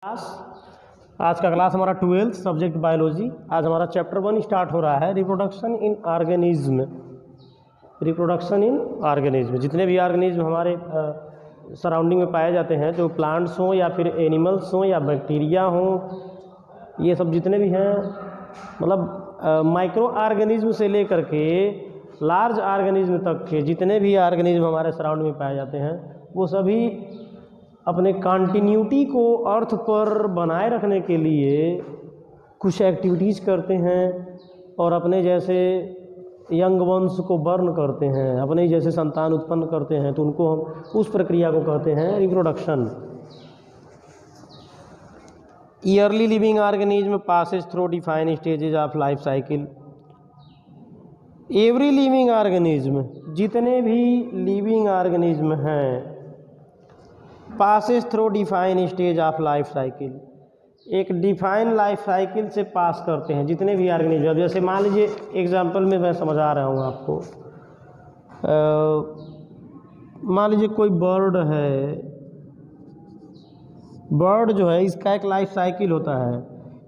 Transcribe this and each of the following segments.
Class आज का class हमारा 12th सब्जेक्ट बायोलॉजी। आज हमारा चैप्टर 1 स्टार्ट हो रहा है, reproduction in organism. Reproduction in organism, जितने भी ऑर्गेनिज्म हमारे सराउंडिंग में पाए जाते हैं, जो प्लांट्स हों या फिर एनिमल्स हों या बैक्टीरिया हों, ये सब जितने भी हैं, मतलब माइक्रो ऑर्गेनिज्म से लेकर के लार्ज ऑर्गेनिज्म तक के जितने भी ऑर्गेनिज्म हमारे सराउंड में पाए जाते हैं, वो सभी अपने कंटिन्यूटी को अर्थ पर बनाए रखने के लिए कुछ एक्टिविटीज़ करते हैं और अपने जैसे यंग वंश को बर्न करते हैं, अपने जैसे संतान उत्पन्न करते हैं, तो उनको हम उस प्रक्रिया को कहते हैं reproduction. Yearly living organism Passage through defined stages of life cycle. Every living organism, जितने भी लिविंग ऑर्गेनिज्म हैं, passes through define stage of life cycle, एक डिफाइन लाइफ साइकिल से पास करते हैं जितने भी ऑर्गेनिज्म। जैसे मान लीजिए एग्जांपल में मैं समझा रहा हूँ आपको, मान लीजिए कोई बर्ड है, बर्ड जो है इसका एक लाइफ साइकिल होता है।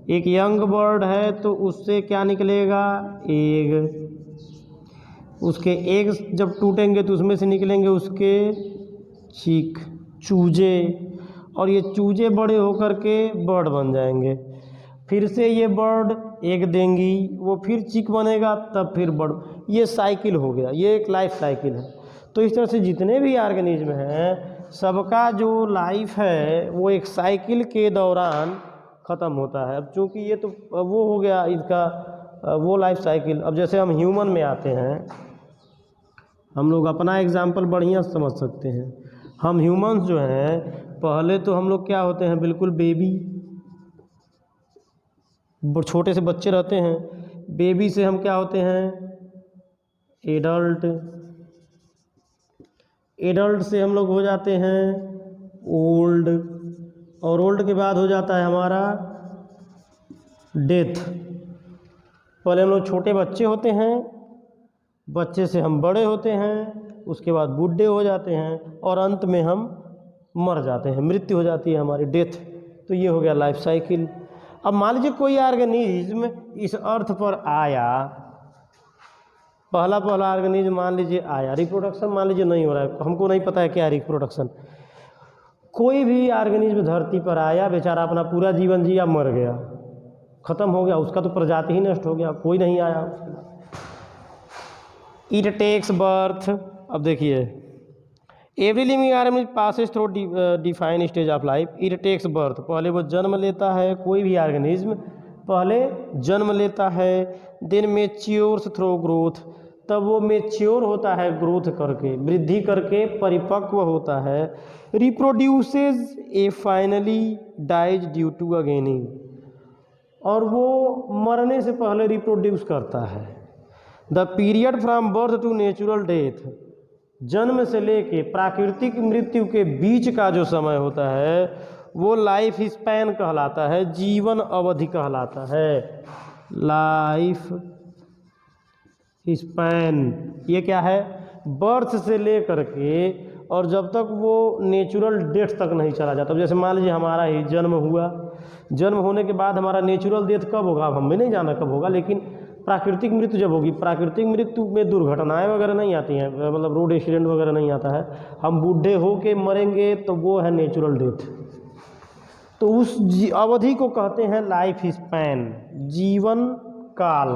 एक यंग बर्ड है तो उससे क्या निकलेगा, एग। उसके एग जब टूटेंगे तो उसमें से निकलेंगे उसके चीक, चूजे, और ये चूजे बड़े होकर के बर्ड बन जाएंगे। फिर से ये बर्ड एग देंगी, वो फिर चिक बनेगा, तब फिर बर्ड। ये साइकिल हो गया, ये एक लाइफ साइकिल है। तो इस तरह से जितने भी ऑर्गेनिज्म हैं, सबका जो लाइफ है वो एक साइकिल के दौरान ख़त्म होता है। अब चूँकि ये तो वो हो गया इसका वो लाइफ साइकिल। अब जैसे हम ह्यूमन में आते हैं, हम लोग अपना एग्जाम्पल बढ़िया समझ सकते हैं। हम ह्यूमंस जो हैं, पहले तो हम लोग क्या होते हैं, बिल्कुल बेबी, छोटे से बच्चे रहते हैं। बेबी से हम क्या होते हैं, एडल्ट। एडल्ट से हम लोग हो जाते हैं ओल्ड, और ओल्ड के बाद हो जाता है हमारा डेथ। पहले हम लोग छोटे बच्चे होते हैं, बच्चे से हम बड़े होते हैं, उसके बाद बूढ़े हो जाते हैं, और अंत में हम मर जाते हैं, मृत्यु हो जाती है हमारी, डेथ। तो ये हो गया लाइफ साइकिल। अब मान लीजिए कोई ऑर्गेनिज्म इस अर्थ पर आया, पहला ऑर्गेनिज्म मान लीजिए आया, रिप्रोडक्शन मान लीजिए नहीं हो रहा है, हमको नहीं पता है क्या है रिप्रोडक्शन। कोई भी ऑर्गेनिज्म धरती पर आया, बेचारा अपना पूरा जीवन जिया, मर गया, ख़त्म हो गया, उसका तो प्रजाति ही नष्ट हो गया, कोई नहीं आया उसके बाद। It takes birth. अब देखिए, every living organism passes through define stage of life. It takes birth, पहले वो जन्म लेता है, कोई भी ऑर्गेनिज्म पहले जन्म लेता है। देन मैच्योर्स थ्रू ग्रोथ, तब वो मैच्योर होता है, ग्रोथ करके, वृद्धि करके परिपक्व होता है। Reproduces a finally dies due to ageing, और वो मरने से पहले रिप्रोड्यूस करता है। The period from birth to natural death, जन्म से लेके प्राकृतिक मृत्यु के बीच का जो समय होता है वो लाइफ स्पैन कहलाता है, जीवन अवधि कहलाता है, लाइफ स्पैन। ये क्या है, बर्थ से लेकर के और जब तक वो नेचुरल डेथ तक नहीं चला जाता। जैसे मान लीजिए हमारा ही जन्म हुआ, जन्म होने के बाद हमारा नेचुरल डेथ कब होगा, अब हम भी नहीं जाना कब होगा, लेकिन प्राकृतिक मृत्यु जब होगी, प्राकृतिक मृत्यु में दुर्घटनाएं वगैरह नहीं आती हैं, मतलब रोड एक्सीडेंट वगैरह नहीं आता है, हम बूढ़े हो के मरेंगे, तो वो है नेचुरल डेथ। तो उस अवधि को कहते हैं लाइफ स्पैन, जीवन काल।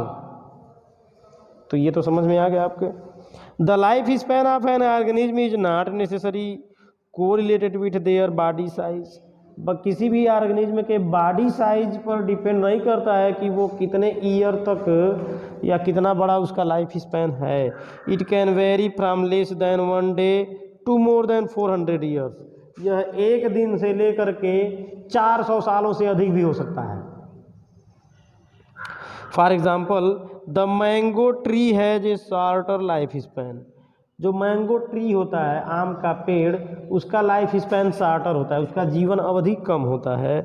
तो ये तो समझ में आ गया आपके। The life span of an organism is not necessary correlated with their body size. किसी भी ऑर्गेनिज्म के बॉडी साइज पर डिपेंड नहीं करता है कि वो कितने ईयर तक या कितना बड़ा उसका लाइफ स्पैन है। It can vary from less than 1 day to more than 400 years. यह एक दिन से लेकर के 400 सालों से अधिक भी हो सकता है। For example, the mango tree has a shorter life span. जो मैंगो ट्री होता है, आम का पेड़, उसका लाइफ स्पैन शॉर्टर होता है, उसका जीवन अवधि कम होता है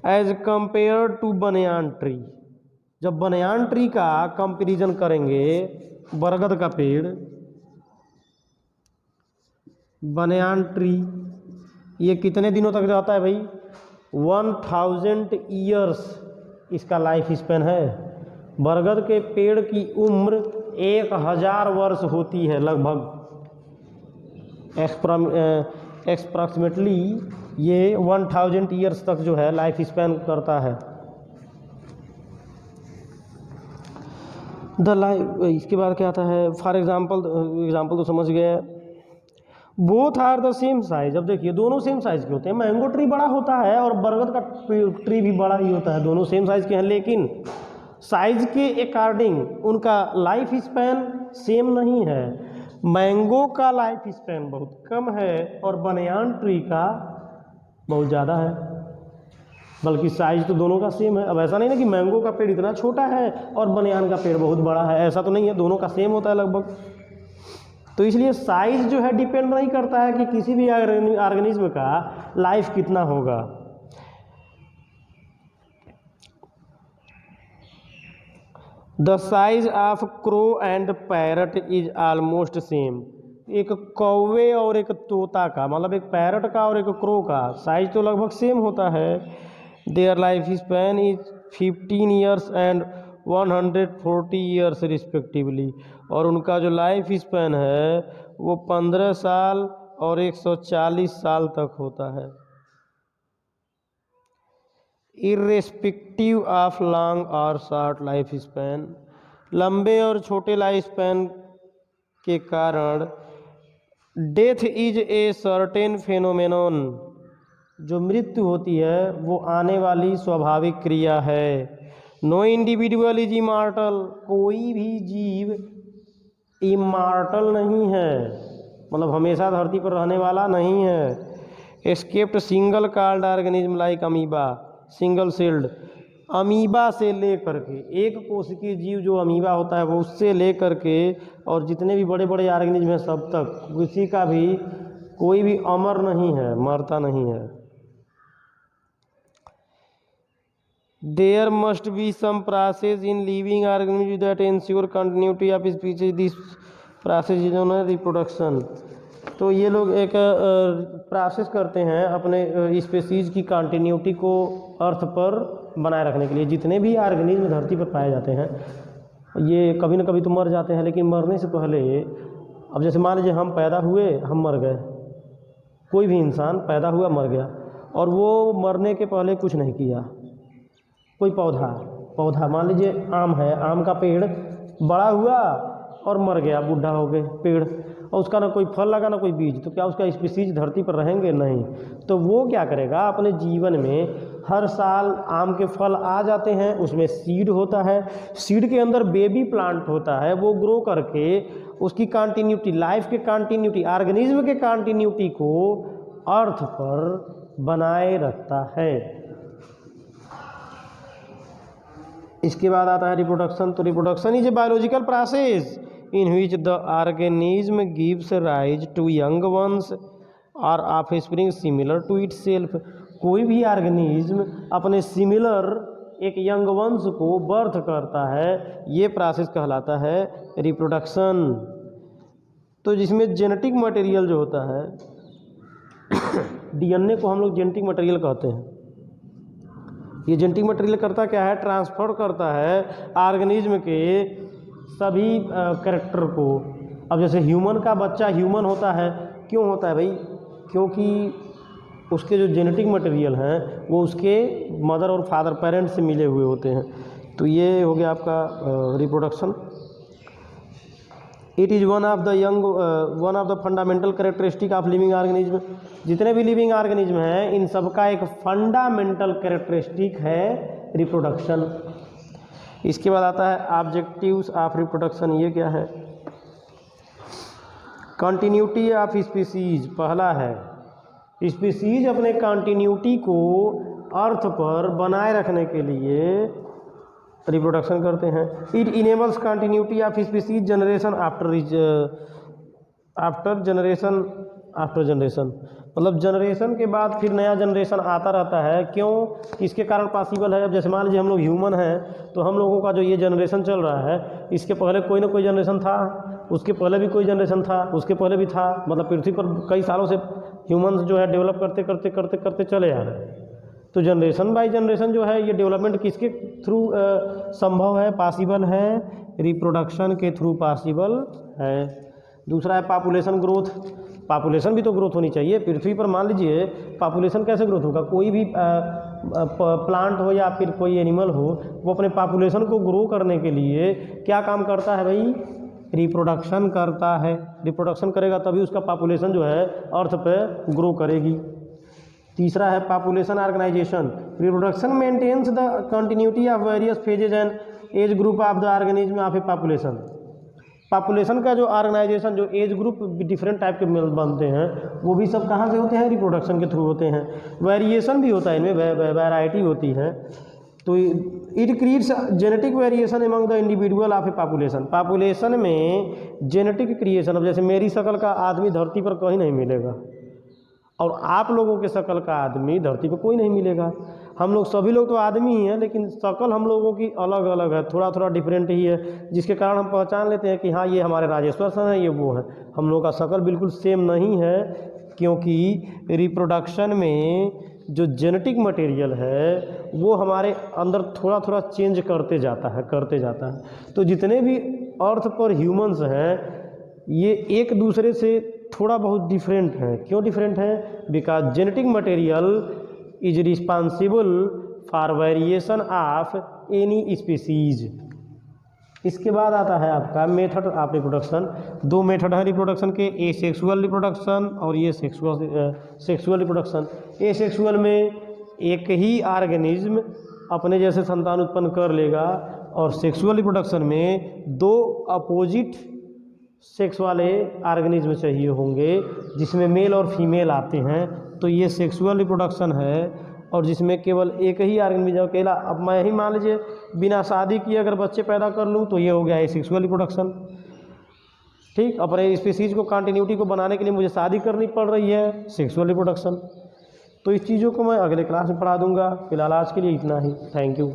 as compare to banyan tree. जब बनियान ट्री का कंपैरिजन करेंगे, बरगद का पेड़, बनियान ट्री, ये कितने दिनों तक रहता है भाई, 1000 ईयर्स इसका लाइफ स्पैन है। बरगद के पेड़ की उम्र 1000 वर्ष होती है लगभग, एक्सप्रॉक्सीमेटली ये 1000 ईयर्स तक जो है लाइफ स्पैन करता है। इसके बाद क्या आता है, फॉर एग्जाम्पल तो समझ गए। Both are the same size. अब देखिए दोनों सेम साइज के होते हैं, मैंगो ट्री बड़ा होता है और बरगद का ट्री भी बड़ा ही होता है, दोनों सेम साइज के हैं, लेकिन साइज के अकॉर्डिंग उनका लाइफ स्पैन सेम नहीं है। मैंगो का लाइफ स्पैन बहुत कम है और बनियान ट्री का बहुत ज़्यादा है, बल्कि साइज तो दोनों का सेम है। अब ऐसा नहीं ना कि मैंगो का पेड़ इतना छोटा है और बनियान का पेड़ बहुत बड़ा है, ऐसा तो नहीं है, दोनों का सेम होता है लगभग। तो इसलिए साइज जो है डिपेंड नहीं करता है कि किसी भी ऑर्गेनिज्म का लाइफ कितना होगा। The size of crow and parrot is almost same. एक कौवे और एक तोता का, मतलब एक पैरट का और एक क्रो का साइज तो लगभग सेम होता है। Their life span is 15 years and 140 years respectively, और उनका जो लाइफ स्पैन है वो 15 साल और 140 साल तक होता है। इर्रेस्पेक्टिव ऑफ लॉन्ग और शॉर्ट लाइफ स्पैन, लंबे और छोटे लाइफ स्पैन के कारण death is a certain phenomenon, जो मृत्यु होती है वो आने वाली स्वाभाविक क्रिया है। नो इंडिविजुअल इज इमॉर्टल, कोई भी जीव इमॉर्टल नहीं है, मतलब हमेशा धरती पर रहने वाला नहीं है। Escaped single called organism like amoeba, single celled, amoeba से लेकर के, एक कोशिकीय जीव जो अमीबा होता है वो उससे लेकर के और जितने भी बड़े बड़े ऑर्गेनिज्म हैं सब तक, किसी का भी कोई भी अमर नहीं है, मरता नहीं है। There must be some process in living organism that ensure continuity of species, this process is known as reproduction. तो ये लोग एक प्रोसेस करते हैं अपने स्पीशीज की कंटिन्यूटी को अर्थ पर बनाए रखने के लिए। जितने भी ऑर्गेनिज्म धरती पर पाए जाते हैं ये कभी न कभी तो मर जाते हैं, लेकिन मरने से पहले, अब जैसे मान लीजिए हम पैदा हुए, हम मर गए, कोई भी इंसान पैदा हुआ मर गया और वो मरने के पहले कुछ नहीं किया। कोई पौधा मान लीजिए आम है, आम का पेड़ बड़ा हुआ और मर गया, बूढ़ा हो गए पेड़, और उसका ना कोई फल लगा ना कोई बीज, तो क्या उसका स्पीशीज धरती पर रहेंगे? नहीं। तो वो क्या करेगा, अपने जीवन में हर साल आम के फल आ जाते हैं, उसमें सीड होता है, सीड के अंदर बेबी प्लांट होता है, वो ग्रो करके उसकी कंटिन्यूटी, लाइफ के कंटिन्यूटी, ऑर्गेनिज्म के कंटिन्यूटी को अर्थ पर बनाए रखता है। इसके बाद आता है रिप्रोडक्शन। तो reproduction is a biological process in which the organism gives rise to young ones or offspring similar to itself। कोई भी ऑर्गेनिज्म अपने सिमिलर एक यंग वंश को बर्थ करता है, ये प्रोसेस कहलाता है रिप्रोडक्शन। तो जिसमें जेनेटिक मटेरियल जो होता है डीएनए को हम लोग जेनेटिक मटेरियल कहते हैं। ये जेनेटिक मटेरियल करता क्या है, ट्रांसफर करता है ऑर्गेनिज्म के सभी कैरेक्टर को। अब जैसे ह्यूमन का बच्चा ह्यूमन होता है, क्यों होता है भाई? क्योंकि उसके जो जेनेटिक मटेरियल हैं वो उसके मदर और फादर पेरेंट्स से मिले हुए होते हैं। तो ये हो गया आपका reproduction. It is one of the fundamental characteristic of living organism. जितने भी लिविंग ऑर्गेनिज्म हैं इन सबका एक फंडामेंटल कैरेक्टरिस्टिक है रिप्रोडक्शन। इसके बाद आता है ऑब्जेक्टिव्स ऑफ रिप्रोडक्शन। ये क्या है? Continuity of species. पहला है स्पीसीज अपने कंटिन्यूटी को अर्थ पर बनाए रखने के लिए रिप्रोडक्शन करते हैं। It enables continuity of species generation after generation, मतलब जनरेशन के बाद फिर नया जनरेशन आता रहता है। क्यों? इसके कारण पॉसिबल है। अब जैसे मान लीजिए हम लोग ह्यूमन हैं, तो हम लोगों का जो ये जनरेशन चल रहा है, इसके पहले कोई ना कोई जनरेशन था, उसके पहले भी कोई जनरेशन था, उसके पहले भी था, मतलब पृथ्वी पर कई सालों से ह्यूमन्स जो है डेवलप करते करते चले आ रहे हैं। तो जनरेशन बाय जनरेशन जो है ये डेवलपमेंट किसके थ्रू संभव है, पॉसिबल है, रिप्रोडक्शन के थ्रू पॉसिबल है। दूसरा है पॉपुलेशन ग्रोथ। पॉपुलेशन भी तो ग्रोथ होनी चाहिए। पृथ्वी पर मान लीजिए पॉपुलेशन कैसे ग्रोथ होगा, कोई भी प्लांट हो या फिर कोई एनिमल हो, वो अपने पॉपुलेशन को ग्रो करने के लिए क्या काम करता है भाई, रिप्रोडक्शन करता है। रिप्रोडक्शन करेगा तभी उसका पॉपुलेशन जो है अर्थ पे ग्रो करेगी। तीसरा है population organisation. Reproduction maintains the continuity of various phases and age group of the organism of a population. Population का जो ऑर्गेनाइजेशन, जो एज ग्रुप डिफरेंट टाइप के मिल बनते हैं, वो भी सब कहाँ से होते हैं, रिप्रोडक्शन के थ्रू होते हैं। वेरिएशन भी होता है इनमें, वैरायटी होती है। तो it creates genetic variation among the individual of a population. Population में जेनेटिक क्रिएशन, अब जैसे मेरी शक्ल का आदमी धरती पर कहीं नहीं मिलेगा और आप लोगों के शक्ल का आदमी धरती पर कोई नहीं मिलेगा। हम लोग सभी लोग तो आदमी ही हैं, लेकिन शक्ल हम लोगों की अलग अलग है, थोड़ा थोड़ा डिफरेंट ही है, जिसके कारण हम पहचान लेते हैं कि हाँ ये हमारे राजेश्वर सर हैं, ये वो हैं। हम लोग का शक्ल बिल्कुल सेम नहीं है, क्योंकि रिप्रोडक्शन में जो जेनेटिक मटेरियल है वो हमारे अंदर थोड़ा थोड़ा चेंज करते जाता है। तो जितने भी अर्थ पर ह्यूमंस हैं ये एक दूसरे से थोड़ा बहुत डिफरेंट हैं। क्यों डिफरेंट हैं? Because genetic material is responsible for variation of any species. इसके बाद आता है आपका मेथड ऑफ रिप्रोडक्शन। दो मेथड है रिप्रोडक्शन के, ए सेक्सुअल रिप्रोडक्शन और ये सेक्सुअल रिप्रोडक्शन। ए सेक्सुअल में एक ही ऑर्गेनिज्म अपने जैसे संतान उत्पन्न कर लेगा, और सेक्सुअल रिप्रोडक्शन में दो अपोजिट सेक्स वाले ऑर्गेनिज्म चाहिए होंगे, जिसमें मेल और फीमेल आते हैं, तो ये सेक्सुअल रिप्रोडक्शन है। और जिसमें केवल एक ही ऑर्गेनिज्म अकेला, अब मैं ही मान लीजिए बिना शादी किए अगर बच्चे पैदा कर लूँ तो ये हो गया सेक्सुअल रिप्रोडक्शन। ठीक, अपने स्पीसीज को कंटिन्यूटी को बनाने के लिए मुझे शादी करनी पड़ रही है, सेक्सुअल रिप्रोडक्शन। तो इस चीज़ों को मैं अगले क्लास में पढ़ा दूंगा। फिलहाल आज के लिए इतना ही। Thank you.